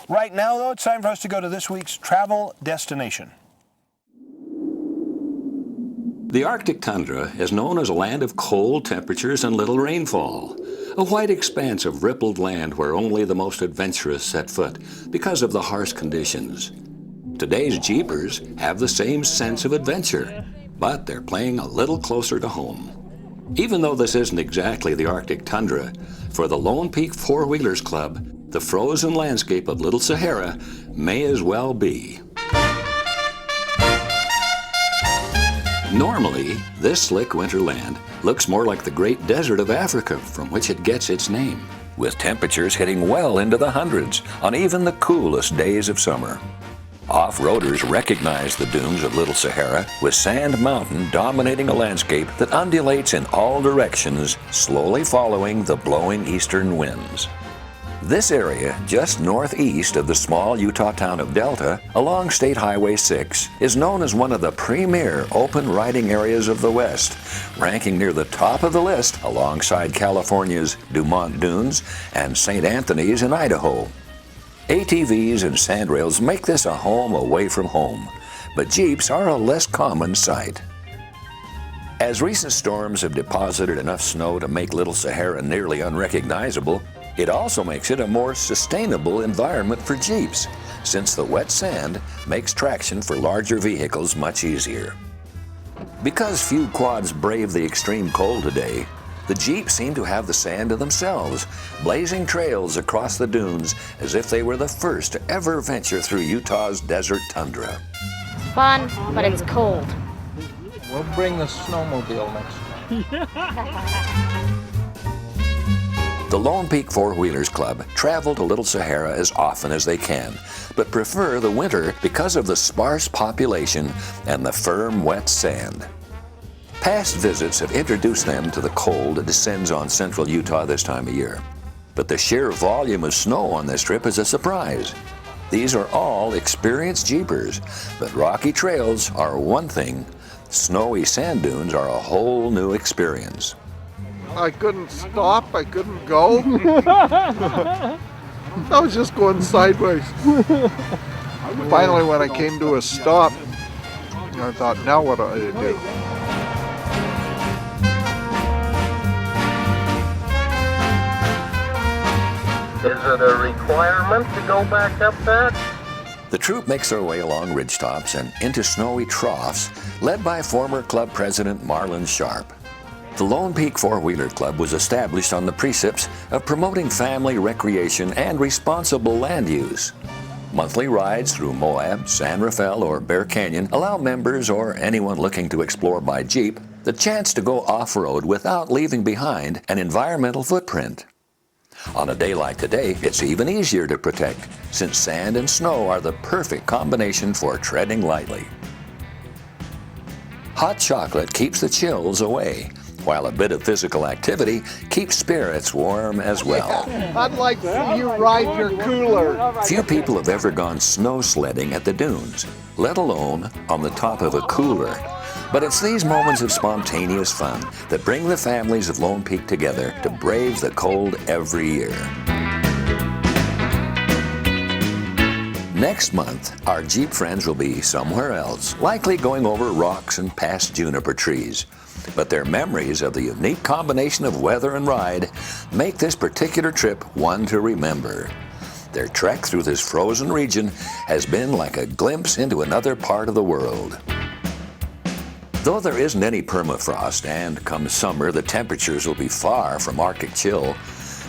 Right now, though, it's time for us to go to this week's travel destination. The Arctic tundra is known as a land of cold temperatures and little rainfall, a white expanse of rippled land where only the most adventurous set foot because of the harsh conditions. Today's Jeepers have the same sense of adventure, but they're playing a little closer to home. Even though this isn't exactly the Arctic tundra, for the Lone Peak Four-Wheelers Club, the frozen landscape of Little Sahara may as well be. Normally, this slick winter land looks more like the Great Desert of Africa from which it gets its name, with temperatures hitting well into the hundreds on even the coolest days of summer. Off-roaders recognize the dunes of Little Sahara, with Sand Mountain dominating a landscape that undulates in all directions, slowly following the blowing eastern winds. This area, just northeast of the small Utah town of Delta, along State Highway 6, is known as one of the premier open riding areas of the West, ranking near the top of the list alongside California's Dumont Dunes and St. Anthony's in Idaho. ATVs and sandrails make this a home away from home, but Jeeps are a less common sight. As recent storms have deposited enough snow to make Little Sahara nearly unrecognizable, it also makes it a more sustainable environment for Jeeps, since the wet sand makes traction for larger vehicles much easier. Because few quads brave the extreme cold today, the Jeeps seem to have the sand to themselves, blazing trails across the dunes as if they were the first to ever venture through Utah's desert tundra. It's fun, but it's cold. We'll bring the snowmobile next time. The Lone Peak Four-Wheelers Club travel to Little Sahara as often as they can, but prefer the winter because of the sparse population and the firm, wet sand. Past visits have introduced them to the cold that descends on central Utah this time of year. But the sheer volume of snow on this trip is a surprise. These are all experienced Jeepers, but rocky trails are one thing, snowy sand dunes are a whole new experience. I couldn't stop, I couldn't go. I was just going sideways. Finally, when I came to a stop, I thought, now what do I do? Is it a requirement to go back up that? The troop makes their way along ridgetops and into snowy troughs, led by former club president Marlon Sharp. The Lone Peak Four-Wheeler Club was established on the precepts of promoting family recreation and responsible land use. Monthly rides through Moab, San Rafael, or Bear Canyon allow members or anyone looking to explore by Jeep the chance to go off-road without leaving behind an environmental footprint. On a day like today, it's even easier to protect, since sand and snow are the perfect combination for treading lightly. Hot chocolate keeps the chills away, while a bit of physical activity keeps spirits warm as well. I'd like to see you ride your cooler. Few people have ever gone snow sledding at the dunes, let alone on the top of a cooler. But it's these moments of spontaneous fun that bring the families of Lone Peak together to brave the cold every year. Next month, our Jeep friends will be somewhere else, likely going over rocks and past juniper trees. But their memories of the unique combination of weather and ride make this particular trip one to remember. Their trek through this frozen region has been like a glimpse into another part of the world. Though there isn't any permafrost, and come summer the temperatures will be far from Arctic chill,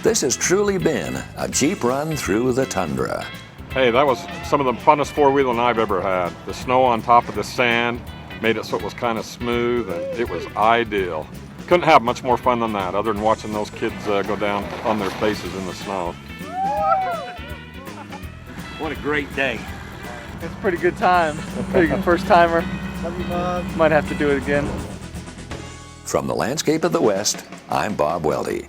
this has truly been a Jeep run through the tundra. Hey, that was some of the funnest four-wheeling I've ever had. The snow on top of the sand made it so it was kind of smooth, and it was ideal. Couldn't have much more fun than that, other than watching those kids go down on their faces in the snow. What a great day. It's a pretty good time. Pretty good first timer. Might have to do it again. From the landscape of the West, I'm Bob Weldy.